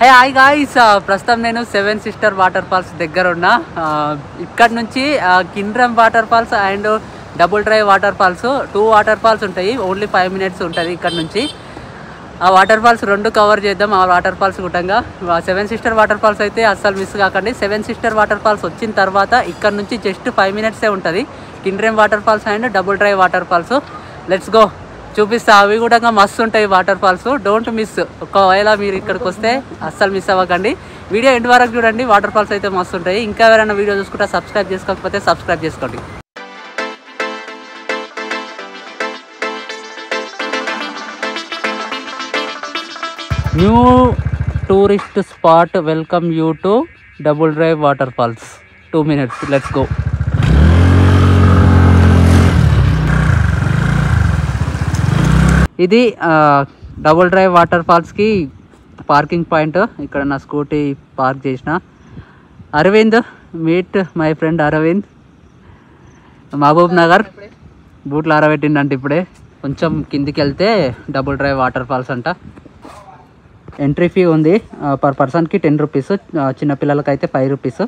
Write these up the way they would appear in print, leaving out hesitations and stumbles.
Hey hi guys, ప్రస్తుతం నేను seven sister water falls దగ్గర ఉన్నా. ఇక్కడ నుంచి Kindrem waterfalls and double drive water falls, 2 waterfalls ఉంటాయి. ఓన్లీ 5 minutes ఉంటుంది ఇక్కడ నుంచి. ఆ వాటర్ ఫాల్స్ 2 కవర్ చేద్దాం. ఆ వాటర్ ఫాల్స్ గుట్టంగా సెవెన్ సిస్టర్ వాటర్ ఫాల్స్ అయితే అస్సలు మిస్ కాకండి. సెవెన్ సిస్టర్ వాటర్ ఫాల్స్ వచ్చిన తర్వాత ఇక్కడ నుంచి జస్ట్ 5 minutes ఉంటుంది Kindrem waterfalls and double drive water falls. Let's go, చూపిస్తా. అవి కూడా మస్తు ఉంటాయి వాటర్ ఫాల్స్, డోంట్ మిస్. ఒకవేళ మీరు ఇక్కడికి వస్తే అస్సలు మిస్ అవ్వకండి. వీడియో ఎండ్ వరకు చూడండి, వాటర్ ఫాల్స్ అయితే మస్తు ఉంటాయి. ఇంకా ఎవరైనా వీడియో చూసుకుంటే సబ్స్క్రైబ్ చేసుకోకపోతే సబ్స్క్రైబ్ చేసుకోండి. New tourist spot welcome you to double drive water falls. 2 minutes, let's go. ఇది డబుల్ డ్రైవ్ వాటర్ ఫాల్స్కి పార్కింగ్ పాయింట్. ఇక్కడ నా స్కూటీ పార్క్ చేసిన. Aravind, meet my friend Aravind, Mahabubnagar. బూట్లు ఆరబెట్టిండంటే ఇప్పుడే. కొంచెం కిందికి వెళ్తే డబుల్ డ్రైవ్ వాటర్ ఫాల్స్ అంట. ఎంట్రీ ఫీ ఉంది పర్ పర్సన్కి 10 rupees, చిన్నపిల్లలకి అయితే 5 rupees.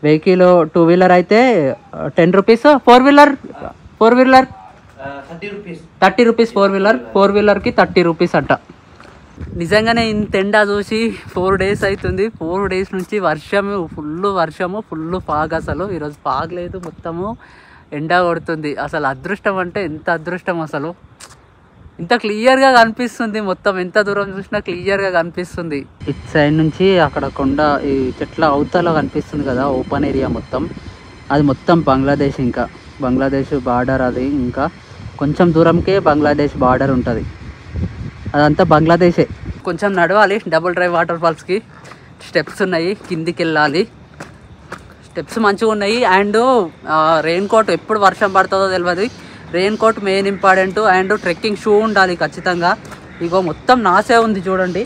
వెహికల్ 2 wheeler అయితే 10 rupees, 4 wheeler 30 rupees, 4 wheelerకి 30 rupees అంట. నిజంగానే ఇంత ఎండ చూసి 4 days అవుతుంది. 4 days నుంచి వర్షము, ఫుల్ ఫాగ్. అసలు ఈరోజు ఫాగ్ లేదు, మొత్తము ఎండ కొడుతుంది. అసలు అదృష్టం అంటే ఎంత అదృష్టం. అసలు ఇంత క్లియర్గా కనిపిస్తుంది మొత్తం, ఎంత దూరం చూసినా క్లియర్గా కనిపిస్తుంది. ఇటు సైడ్ నుంచి అక్కడ కొండ, ఈ చెట్ల అవతల కనిపిస్తుంది కదా ఓపెన్ ఏరియా మొత్తం. అది మొత్తం బంగ్లాదేశ్, ఇంకా బంగ్లాదేశ్ బార్డర్. అది ఇంకా కొంచెం దూరంకే బంగ్లాదేశ్ బార్డర్ ఉంటుంది. అదంతా బంగ్లాదేశే. కొంచెం నడవాలి డబుల్ డ్రైవ్ వాటర్ ఫాల్స్కి. స్టెప్స్ ఉన్నాయి, కిందికి వెళ్ళాలి. స్టెప్స్ మంచిగా ఉన్నాయి. అండ్ రెయిన్ కోట్, ఎప్పుడు వర్షం పడుతుందో తెలియదు. Raincoat main important. And trekking shoe ఉండాలి ఖచ్చితంగా. ఇగో మొత్తం నాసే ఉంది చూడండి,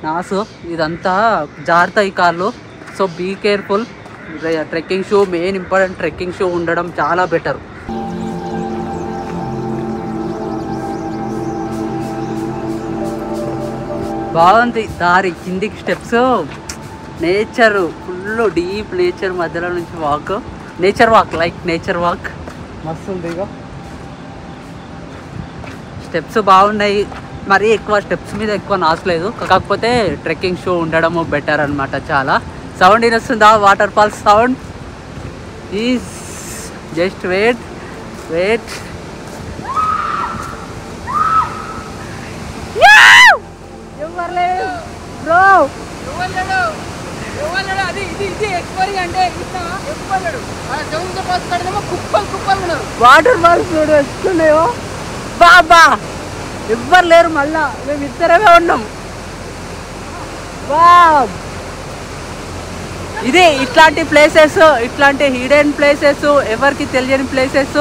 నాసు. ఇదంతా జారుతాయి కార్లు, so be careful. Trekking shoe main important. Trekking shoe ఉండడం చాలా బెటర్. బాగుంది దారి, కిందికి steps, nature, full deep nature మధ్యలో నుంచి వాక్. నేచర్ వాక్ మస్తు ఉంది. ఇక స్టెప్స్ బాగున్నాయి. మరీ ఎక్కువ స్టెప్స్ మీద ఎక్కువ నాసలేదు, కాకపోతే ట్రెక్కింగ్ షూ ఉండడము బెటర్ అనమాట. చాలా సౌండ్ వినొస్తుందా? Waterfalls sound is just wait. Waterfalls చూడు ఎట్లున్నాయో. బాబా ఎవ్వరు లేరు, మళ్ళా మేము ఇద్దరమే ఉన్నాం. ఇది ఇట్లాంటి ప్లేసెస్, ఇట్లాంటి హిడెన్ ప్లేసెస్, ఎవరికి తెలియని ప్లేసెస్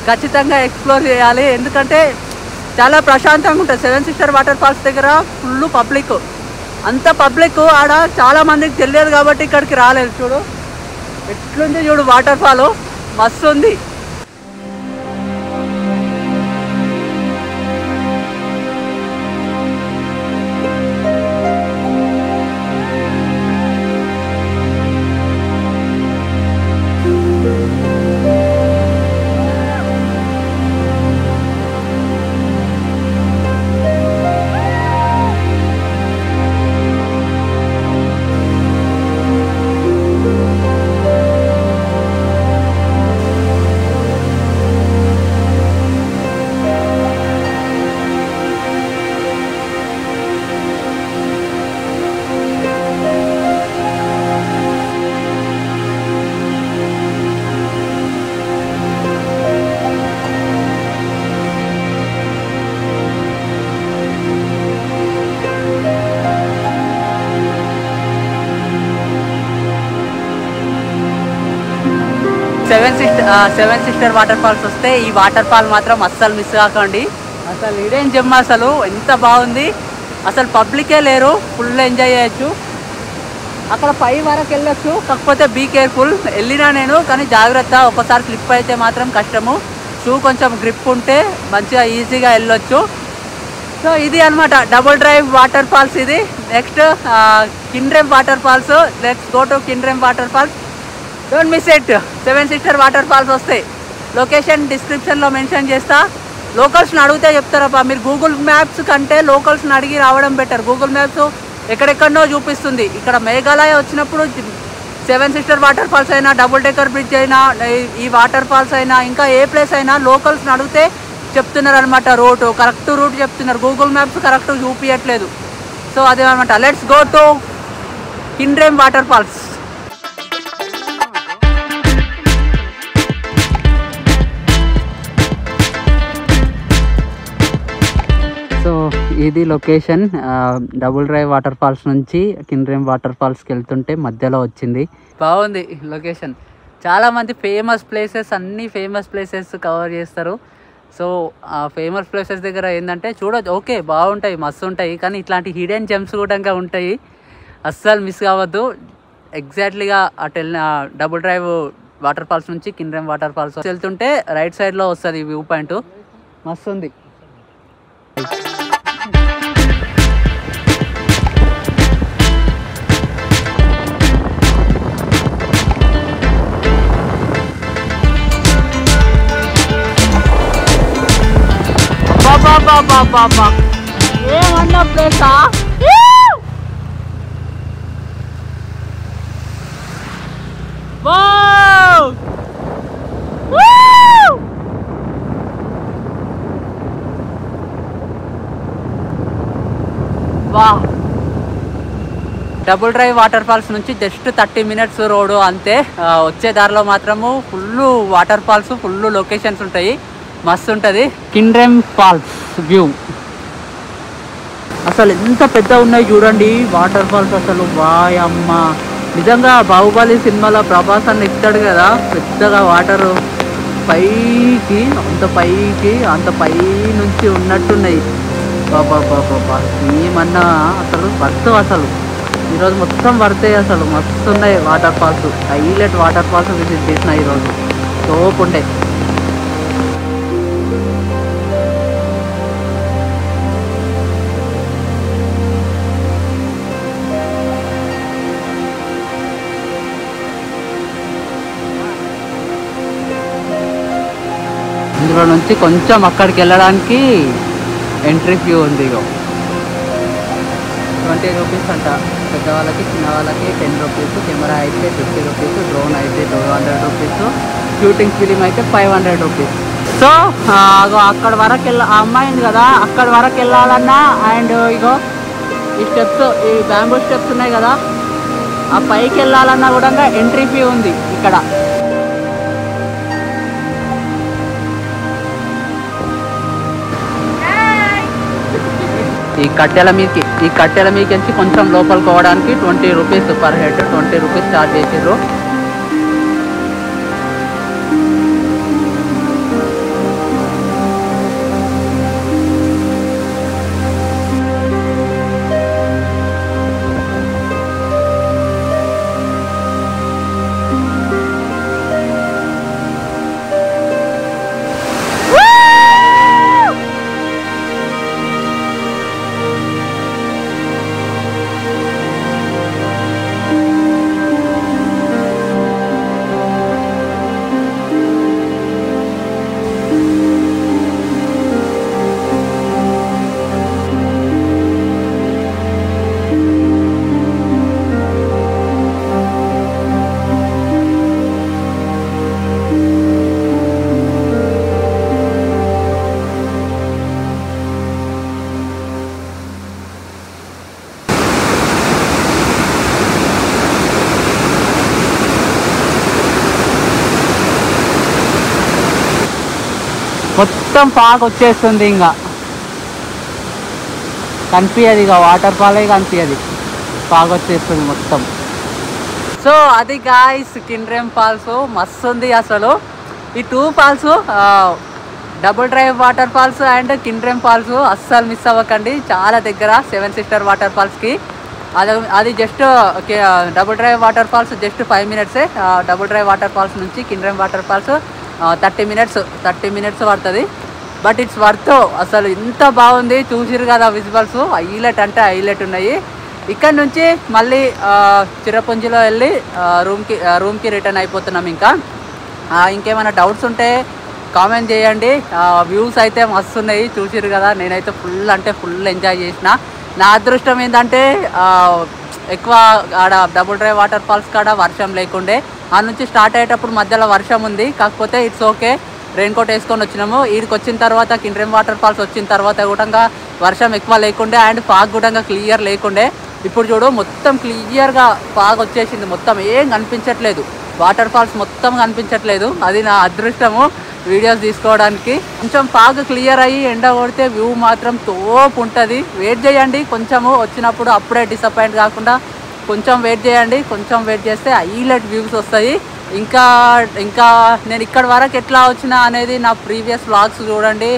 ఖచ్చితంగా ఎక్స్ప్లోర్ చేయాలి. ఎందుకంటే చాలా ప్రశాంతంగా ఉంటుంది. సెవెన్ సిస్టర్ వాటర్ ఫాల్స్ దగ్గర ఫుల్ పబ్లిక్, అంత పబ్లిక్. ఆడ చాలా మందికి తెలియదు కాబట్టి ఇక్కడికి రాలేదు. చూడు ఎట్లుంది, చూడు వాటర్ ఫాల్ మస్తు ఉంది. సెవెన్ సిస్టర్ వాటర్ ఫాల్స్ వస్తే ఈ వాటర్ ఫాల్ మాత్రం అస్సలు మిస్ కాకండి. అసలు ఇదేం జమ్మ, అసలు ఎంత బాగుంది. అసలు పబ్లికే లేరు, ఫుల్ ఎంజాయ్ చేయొచ్చు. అక్కడ 5 వరకు వెళ్ళొచ్చు, కాకపోతే బీ కేర్ఫుల్. వెళ్ళినా నేను, కానీ జాగ్రత్త. ఒకసారి స్లిప్ అయితే మాత్రం కష్టము. షూ కొంచెం గ్రిప్ ఉంటే మంచిగా ఈజీగా వెళ్ళొచ్చు. సో ఇది అనమాట డబుల్ డ్రైవ్ వాటర్ ఫాల్స్. ఇది next Kindrem waterfalls. Let's go to Kindrem waterfalls. Don't miss it. 7 sister waterfalls వస్తాయి. లొకేషన్ డిస్క్రిప్షన్లో మెన్షన్ చేస్తా. లోకల్స్ని అడిగితే చెప్తారబ్బా. మీరు గూగుల్ మ్యాప్స్ కంటే లోకల్స్ని అడిగి రావడం బెటర్. గూగుల్ మ్యాప్స్ ఎక్కడెక్కడనో చూపిస్తుంది. ఇక్కడ మేఘాలయ వచ్చినప్పుడు 7 సిస్టర్ వాటర్ ఫాల్స్ అయినా, డబుల్ డెక్కర్ బ్రిడ్జ్ అయినా, ఈ వాటర్ ఫాల్స్ అయినా, ఇంకా ఏ ప్లేస్ అయినా లోకల్స్ని అడిగితే చెప్తున్నారు అనమాట. కరెక్ట్ రూట్ చెప్తున్నారు. గూగుల్ మ్యాప్స్ కరెక్ట్ చూపించట్లేదు. సో అదే అనమాట. Let's go to Kindrem waterfalls. So ఇది location. Double drive water falls నుంచి కిండ్రెమ్ వాటర్ ఫాల్స్కి వెళ్తుంటే మధ్యలో వచ్చింది. బాగుంది లొకేషన్. చాలామంది ఫేమస్ ప్లేసెస్, అన్ని ఫేమస్ ప్లేసెస్ కవర్ చేస్తారు. సో ఆ ఫేమస్ ప్లేసెస్ దగ్గర ఏంటంటే చూడొచ్చు, ఓకే బాగుంటాయి, మస్తు ఉంటాయి. కానీ ఇట్లాంటి హిడెన్ జెమ్స్ కూడా ఉంటాయి. అస్సలు మిస్ కావద్దు. ఎగ్జాక్ట్లీగా అటు డబుల్ డ్రైవ్ వాటర్ ఫాల్స్ నుంచి కిండ్రెమ్ వాటర్ ఫాల్స్ వెళ్తుంటే రైట్ సైడ్లో వస్తుంది వ్యూ పాయింట్. మస్తు ఉంది. ఏమన్నా ప్లేసా? డబుల్ డ్రైవ్ వాటర్ ఫాల్స్ నుంచి జస్ట్ 30 మినిట్స్ రోడ్ అంతే. వచ్చే దారిలో మాత్రము full waterfalls, full locations ఉంటాయి. మస్తు ఉంటుంది. కిండ్రెమ్ ఫాల్స్ వ్యూ అసలు ఎంత పెద్ద ఉన్నాయి చూడండి వాటర్ ఫాల్స్. అసలు వాయమ్మ, నిజంగా బాహుబలి సినిమాలో ప్రభాస్ అన్న ఎక్కుతాడు కదా పెద్దగా వాటరు, పైకి అంత పై నుంచి ఉన్నట్టున్నాయి. బాబా ఏమన్నా అసలు వర్త్. అసలు ఈరోజు మొత్తం వర్తాయి. అసలు మస్తు ఉన్నాయి waterfalls. Highlight waterfalls visit చేసిన ఈరోజు. సోప్ ఉంటాయి. ఇందులో నుంచి కొంచెం అక్కడికి వెళ్ళడానికి ఎంట్రీ ఫ్యూ ఉంది. 20 రూపీస్ అంట పెద్దవాళ్ళకి, చిన్న వాళ్ళకి 10 రూపీస్, కెమెరా అయితే 50 రూపీస్, డ్రోన్ అయితే 200 రూపీస్, షూటింగ్ ఫిలిం అయితే 500 రూపీస్. సో అక్కడ వరకు ఆ అమ్మాయి ఉంది కదా, అక్కడ వరకు వెళ్ళాలన్నా అండ్ ఇగో ఈ స్టెప్స్, ఈ బ్యాంబూ స్టెప్స్ ఉన్నాయి కదా, ఆ పైకి వెళ్ళాలన్నా కూడా ఎంట్రీ ఫీ ఉంది ఇక్కడ. ఈ కట్టెల మీదకి కొంచెం లోపలికి పోవడానికి 20 rupees per head, 20 rupees charge చేసారు. మొత్తం ఫాగ్ వచ్చేస్తుంది, ఇంకా కనిపించదు, ఇక వాటర్ ఫాల్ కనిపించదు, ఫాగ్ వచ్చేస్తుంది మొత్తం. సో అది గాయ్స్ కిండ్రెమ్ ఫాల్స్ మస్తు ఉంది అసలు. ఈ 2 falls double drive water falls and Kindrem falls అస్సలు మిస్ అవ్వకండి. చాలా దగ్గర 7 సిస్టర్ వాటర్ ఫాల్స్కి. అది just double drive water falls just 5 మినిట్సే. డబుల్ డ్రైవ్ వాటర్ ఫాల్స్ నుంచి కిండ్రెమ్ వాటర్ ఫాల్స్ 30 మినిట్స్ పడుతుంది. But it's worth. అసలు ఇంత బాగుంది, చూసిరు కదా విజువల్స్, హైలైట్ అంటే హైలైట్ ఉన్నాయి. ఇక్కడ నుంచి మళ్ళీ చిరపుంజిలో వెళ్ళి రూమ్కి రిటర్న్ అయిపోతున్నాం. ఇంకేమైనా డౌట్స్ ఉంటే కామెంట్ చేయండి. వ్యూస్ అయితే మస్తు ఉన్నాయి, చూసిరు కదా. నేనైతే ఫుల్ అంటే ఫుల్ ఎంజాయ్ చేసిన. నా అదృష్టం ఏంటంటే ఎక్కువ ఆడ డబుల్ డ్రైవ్ వాటర్ ఫాల్స్ కాడ వర్షం లేకుండే. ఆ నుంచి స్టార్ట్ అయ్యేటప్పుడు మధ్యలో వర్షం ఉంది, కాకపోతే ఇట్స్ ఓకే, రెయిన్ కోట్ వేసుకొని వచ్చినాము. వీడికి వచ్చిన తర్వాత కిండ్రెమ్ వాటర్ ఫాల్స్ వచ్చిన తర్వాత కూడా వర్షం ఎక్కువ లేకుండే అండ్ ఫాగ్ కూడా క్లియర్ లేకుండే. ఇప్పుడు చూడు మొత్తం క్లియర్గా ఫాగ్ వచ్చేసింది, మొత్తం ఏం కనిపించట్లేదు, వాటర్ ఫాల్స్ మొత్తం కనిపించట్లేదు. అది నా అదృష్టము వీడియోస్ తీసుకోవడానికి. కొంచెం ఫాగ్ క్లియర్ అయ్యి ఎండ కొడితే వ్యూ మాత్రం తోపు ఉంటుంది. వెయిట్ చేయండి కొంచెము, వచ్చినప్పుడు అప్పుడే డిసప్పాయింట్ కాకుండా కొంచెం వెయిట్ చేయండి. కొంచెం వెయిట్ చేస్తే హైలైట్ వ్యూస్ వస్తాయి. ఇంకా నేను ఇక్కడ వరకు ఎట్లా వచ్చినా అనేది నా ప్రీవియస్ వ్లాగ్స్ చూడండి,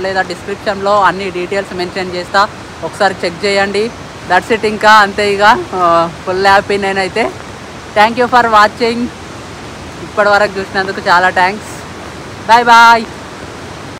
లేదా డిస్క్రిప్షన్లో అన్ని డీటెయిల్స్ మెన్షన్ చేస్తా, ఒకసారి చెక్ చేయండి. That's it. ఇంకా అంతే, ఇక ఫుల్ హ్యాపీ నేనైతే. Thank you for watching. ఇప్పటి వరకు చూసినందుకు చాలా థ్యాంక్స్. Bye bye.